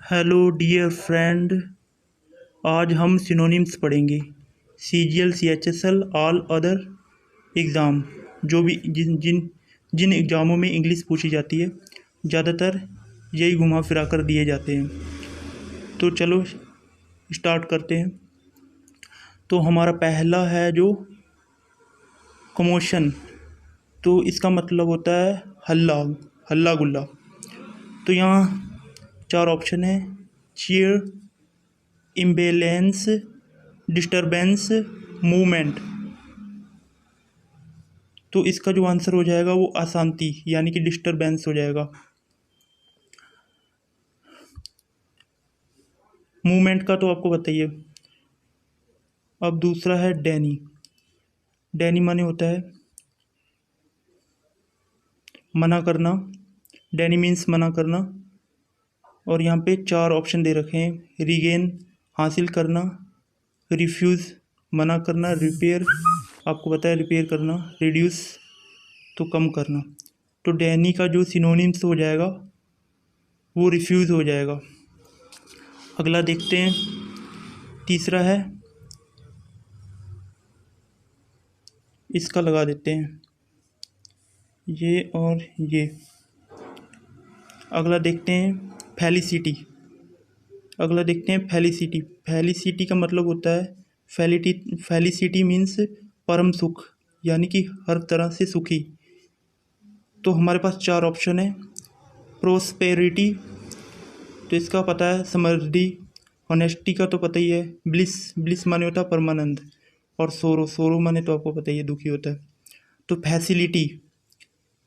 Hello dear friend. आज हम synonyms पढ़ेंगे। CGL CHSL all other exam, जो भी जिन एग्ज़ामों में इंग्लिश पूछी जाती है, ज़्यादातर यही घुमा फिरा कर दिए जाते हैं। तो चलो स्टार्ट करते हैं। तो हमारा पहला है जो कमोशन, तो इसका मतलब होता है हल्ला, हल्ला गुल्ला। तो यहाँ 4 ऑप्शन है: चीयर, इम्बेलेंस, डिस्टर्बेंस, मूवमेंट। तो इसका जो आंसर हो जाएगा वो अशांति यानी कि डिस्टर्बेंस हो जाएगा। मूवमेंट का तो आपको बताइए। अब दूसरा है डैनी। डैनी माने होता है मना करना। डैनी मीन्स मना करना। और यहाँ पे 4 ऑप्शन दे रखे हैं: रिगेन हासिल करना, रिफ्यूज़ मना करना, रिपेयर आपको पता है रिपेयर करना, रिड्यूस तो कम करना। तो डैनी का जो सिनोनिम्स हो जाएगा वो रिफ्यूज़ हो जाएगा। अगला देखते हैं। तीसरा है, इसका लगा देते हैं ये और ये। अगला देखते हैं फेलिसिटी। अगला देखते हैं फेलिसिटी। फेलिसिटी का मतलब होता है फेलिसिटी मीन्स परम सुख यानी कि हर तरह से सुखी। तो हमारे पास 4 ऑप्शन है। प्रोस्पेरिटी, तो इसका पता है समृद्धि। ऑनेस्टी का तो पता ही है। ब्लिस, ब्लिस माने होता है परमानंद। और सोरो, सोरो माने तो आपको पता ही है दुखी होता है। तो फैसिलिटी,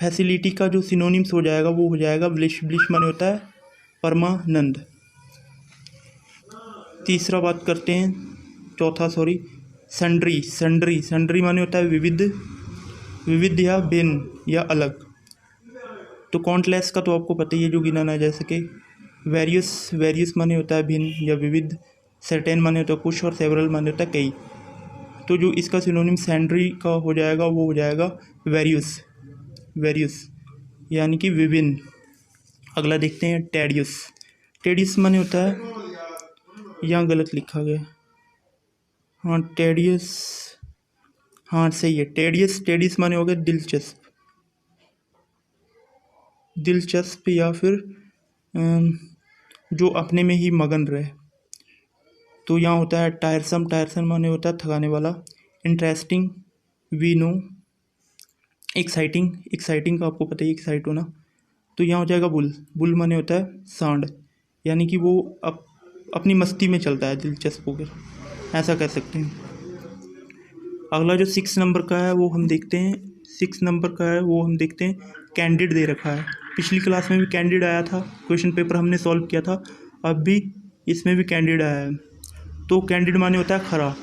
फैसिलिटी का जो सिनोनिम्स हो जाएगा वो हो जाएगा ब्लिश। ब्लिश माने होता है परमानंद। तीसरा बात करते हैं, चौथा सॉरी, सन्ड्री। सन्ड्री, सन्ड्री माने होता है विविध, विविध या भिन्न या अलग। तो काउंटलेस का तो आपको पता ही है जो गिना ना जा सके। वेरियस, वेरियस माने होता है भिन्न या विविध। सर्टेन माने होता है कुछ और सेवरल माने होता है कई। तो जो इसका सिनोनिम सैंड्री का हो जाएगा वो हो जाएगा वेरियस, वेरियस यानी कि विभिन्न। अगला देखते हैं टेडियस। टेडियस माने होता है, यहाँ गलत लिखा गया। हाँ टेडियस, हाँ सही है टेडियस। टेडियस माने हो गया दिलचस्प, दिलचस्प या फिर जो अपने में ही मगन रहे। तो यहाँ होता है टायरसम। टायरसम माने होता है थकाने वाला। Interesting, we know. Exciting, exciting का आपको पता ही एक्साइट होना। तो यहाँ हो जाएगा बुल। बुल माने होता है सांड यानी कि वो अपनी मस्ती में चलता है दिलचस्प होकर, ऐसा कह सकते हैं। अगला जो 6 नंबर का है वो हम देखते हैं। 6 नंबर का है वो हम देखते हैं। कैंडिड दे रखा है। पिछली क्लास में भी कैंडिड आया था, क्वेश्चन पेपर हमने सॉल्व किया था। अब भी इसमें भी कैंडिड आया है। तो कैंडिड माने होता है खरा।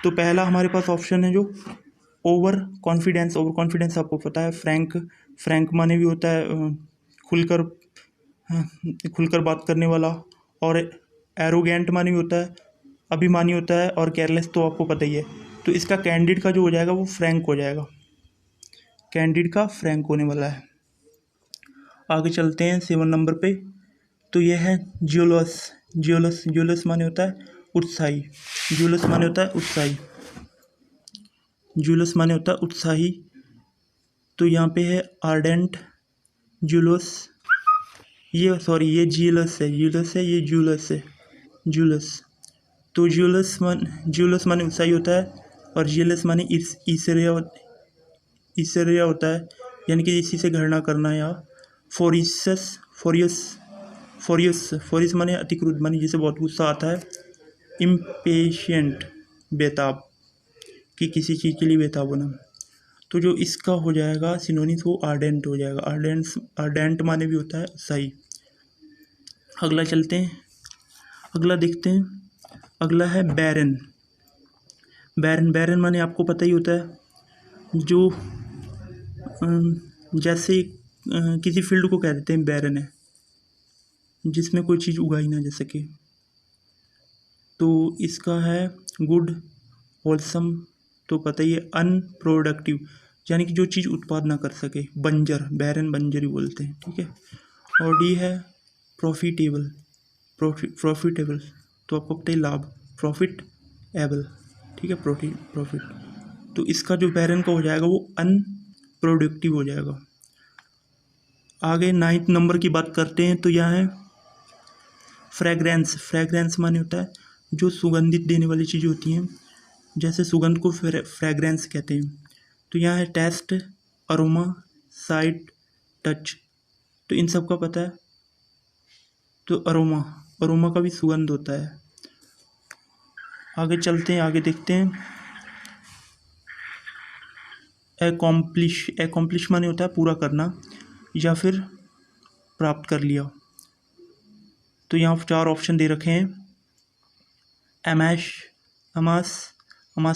तो पहला हमारे पास ऑप्शन है जो ओवर कॉन्फिडेंस। ओवर कॉन्फिडेंस आपको पता है फ्रैंक। फ्रैंक माने भी होता है खुलकर, खुलकर बात करने वाला। और एरोगेंट माने भी होता है अभिमानी होता है। और केयरलेस तो आपको पता ही है। तो इसका कैंडिड का जो हो जाएगा वो फ्रैंक हो जाएगा। कैंडिड का फ्रैंक होने वाला है। आगे चलते हैं 7 नंबर पे। तो ये है ज्यूलस। ज्यूलस, ज्यूलस माने होता है उत्साही। ज्यूलस माने होता है उत्साही। ज्यूलस माने होता है उत्साही। तो यहाँ पे है आर्डेंट, ज्यूलस। ये सॉरी ये जीलस है, ज्यूलस है, ये ज्यूलस है, ज्यूलस। तो ज्यूलस माने उत्साही होता है। और जीलस माने ईर्ष्या होता है यानी कि इसी से घृणा करना। या फोरियस, फोरियस, फोरियस, फोरियस माने अतिक्रुद्ध माने जिसे बहुत गुस्सा आता है। इम्पेशेंट, बेताब, कि किसी चीज़ के लिए बेताब होना। तो जो इसका हो जाएगा सिनोनिम्स वो आर्डेंट हो जाएगा। आर्डेंट, आर्डेंट माने भी होता है सही। अगला चलते हैं, अगला देखते हैं। अगला है बैरन। बैरन, बैरन माने आपको पता ही होता है जो जैसे किसी फील्ड को कह देते हैं बैरन है, जिसमें कोई चीज़ उगाई ना जा सके। तो इसका है गुड, होलसम तो पता ही है, अनप्रोडक्टिव यानी कि जो चीज़ उत्पाद ना कर सके। बंजर, बैरन बंजर ही बोलते हैं, ठीक है। और डी है प्रॉफिटेबल, प्रॉफिटेबल तो आपको पता है लाभ, प्रॉफिट एबल, ठीक है, प्रॉफिट। तो इसका जो बैरन का हो जाएगा वो अनप्रोडक्टिव हो जाएगा। आगे 9th नंबर की बात करते हैं, तो यहाँ है फ्रेग्रेंस। फ्रेग्रेंस माने होता है जो सुगंधित देने वाली चीज़ें होती हैं, जैसे सुगंध को फ्रेग्रेंस कहते हैं। तो यहाँ है टेस्ट, अरोमा, साइट, टच। तो इन सब का पता है। तो अरोमा का भी सुगंध होता है। आगे चलते हैं, आगे देखते हैं। एकॉम्प्लिश माने होता है पूरा करना या फिर प्राप्त कर लिया। तो यहाँ 4 ऑप्शन दे रखे हैं। अमास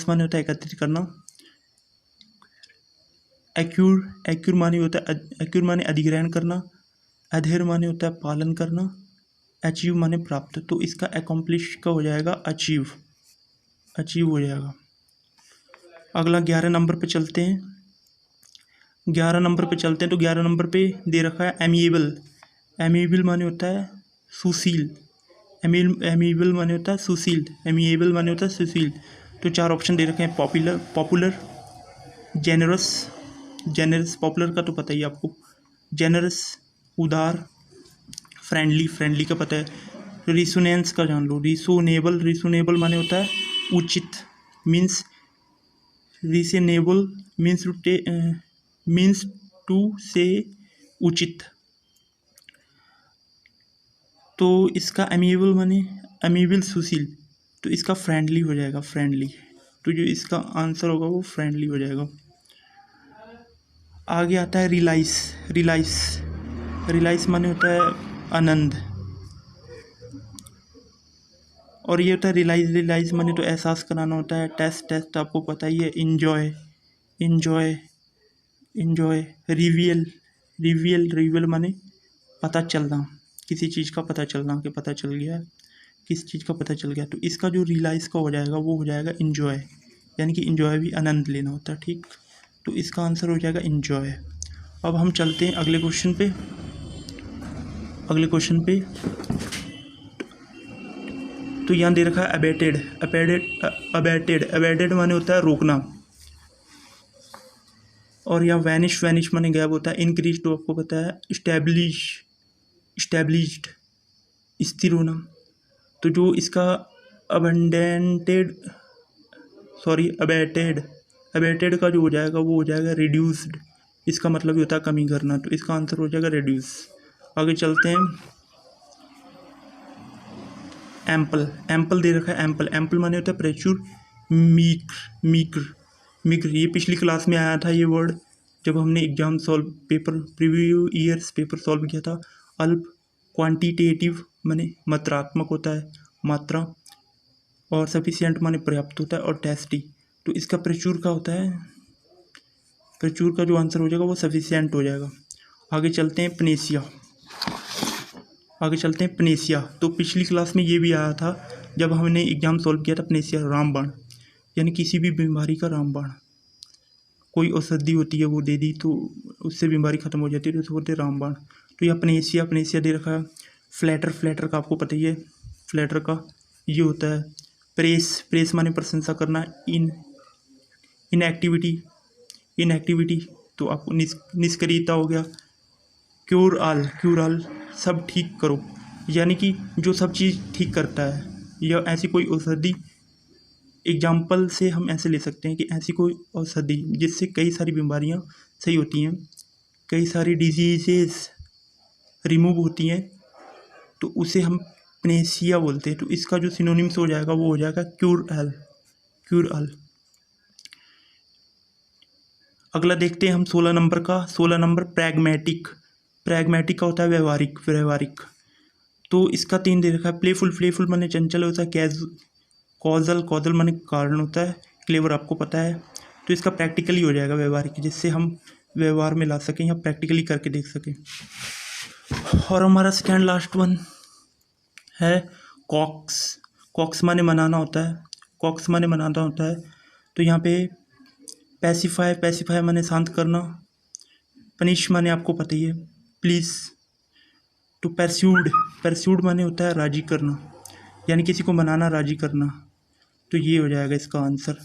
माने होता है एकत्रित करना। एक्यूर माने होता है एक्यूर माने अधिग्रहण करना। अधेर माने होता है पालन करना। अचीव माने प्राप्त। तो इसका एकॉम्प्लिश का हो जाएगा अचीव हो जाएगा। अगला 11 नंबर पे चलते हैं। 11 नंबर पे चलते हैं, तो 11 नंबर पे दे रखा है एमिएबल माने होता है सुशील। एमिएबल माने होता है सुशील। एमिएबल माने होता है सुशील। तो 4 ऑप्शन दे रखे हैं। पॉपुलर, जेनरस, पॉपुलर का तो पता ही आपको, जेनरस उदार, फ्रेंडली का पता है। रिसोनेंस का जान लो, रिसोनेबल माने होता है उचित, मीन्स रीजनेबल मीन्स टू से उचित। तो इसका अमीबल सुशील, तो इसका फ्रेंडली हो जाएगा, फ्रेंडली। तो जो इसका आंसर होगा वो फ्रेंडली हो जाएगा। आगे आता है रिलाइस माने होता है आनंद, और ये होता है रिलाइज माने तो एहसास कराना होता है। टेस्ट आपको पता ही है। इंजॉय। रिवील माने पता चलना, किसी चीज़ का पता चलना, कि पता चल गया, किस चीज़ का पता चल गया। तो इसका जो रियलाइज़ का हो जाएगा वो हो जाएगा इंजॉय, यानी कि इंजॉय भी आनंद लेना होता है, ठीक। तो इसका आंसर हो जाएगा इंजॉय। अब हम चलते हैं अगले क्वेश्चन पे। तो यहाँ दे रखा है अबेटेड माने होता है रोकना, और यहाँ वैनिश माने गायब होता है। इंक्रीज तो आपको पता है स्टैब्लिश्ड स्थिर होना। तो जो इसका अबेटेड का जो हो जाएगा वो हो जाएगा रिड्यूस्ड। इसका मतलब ही होता है कमी करना। तो इसका आंसर हो जाएगा रिड्यूस। आगे चलते हैं। एम्पल दे रखा है। एम्पल माने होता है प्रचुर, मीकर। ये पिछली क्लास में आया था ये वर्ड, जब हमने exam previous years paper solve किया था। अल्प, क्वांटिटेटिव माने मात्रात्मक होता है, मात्रा, और सफिशिएंट माने पर्याप्त होता है, और टेस्टी। तो इसका प्रचुर का होता है, प्रचुर का जो आंसर हो जाएगा वो सफिशिएंट हो जाएगा। आगे चलते हैं पनेसिया। तो पिछली क्लास में ये भी आया था जब हमने एग्जाम सॉल्व किया था। पनेसिया रामबाण, यानी किसी भी बीमारी का रामबाण। कोई औषधि होती है वो दे दी तो उससे बीमारी खत्म हो जाती है, तो उसको बोलते हैं रामबाण। तो यह पनेसिया दे रखा है। फ्लैटर का आपको पता ही है। फ्लैटर का ये होता है प्रेस माने प्रशंसा करना। इनएक्टिविटी तो आपको निष्क्रियता हो गया। क्यूर ऑल सब ठीक करो, यानी कि जो सब चीज़ ठीक करता है, या ऐसी कोई औषधि। एग्जाम्पल से हम ऐसे ले सकते हैं कि ऐसी कोई औषधि जिससे कई सारी बीमारियां सही होती हैं, कई सारी डिजीजेस रिमूव होती हैं, तो उसे हम पनेसिया बोलते हैं। तो इसका जो सिनोनिम्स हो जाएगा वो हो जाएगा क्यूर ऑल। अगला देखते हैं हम 16 नंबर का। 16 नंबर प्रैग्मेटिक का होता है व्यवहारिक। तो इसका 3 दे रखा है। प्लेफुल माने चंचल होता है। कॉजल माने कारण होता है। क्लेवर आपको पता है। तो इसका प्रैक्टिकली हो जाएगा व्यवहारिक, जिससे हम व्यवहार में ला सकें या प्रैक्टिकली करके देख सकें। और हमारा सेकेंड लास्ट वन है कॉक्स माने मनाना होता है। तो यहाँ पे पैसिफाई माने शांत करना। पनिश माने आपको पता ही है, प्लीज़। तो परस्यूड माने होता है राजी करना, यानी किसी को मनाना, राजी करना। तो ये हो जाएगा इसका आंसर।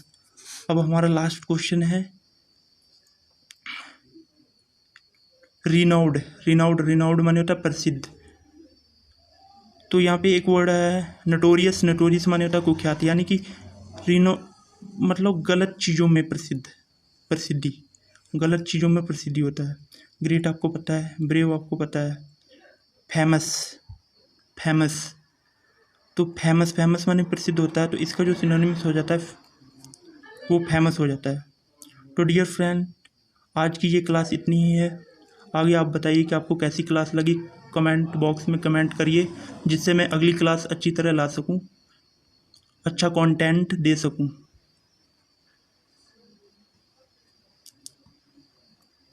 अब हमारा लास्ट क्वेश्चन है रिनाउड माने होता है प्रसिद्ध। तो यहाँ पे एक वर्ड है नटोरियस माने होता है कुख्यात, यानी कि मतलब गलत चीज़ों में प्रसिद्धि, गलत चीज़ों में प्रसिद्धि होता है। ग्रेट आपको पता है, ब्रेव आपको पता है, फेमस तो फेमस माने प्रसिद्ध होता है, तो इसका जो सिनोनिम्स हो जाता है वो फेमस हो जाता है। तो डियर फ्रेंड, आज की ये क्लास इतनी ही है। आगे आप बताइए कि आपको कैसी क्लास लगी, कमेंट बॉक्स में कमेंट करिए, जिससे मैं अगली क्लास अच्छी तरह ला सकूं, अच्छा कंटेंट दे सकूं।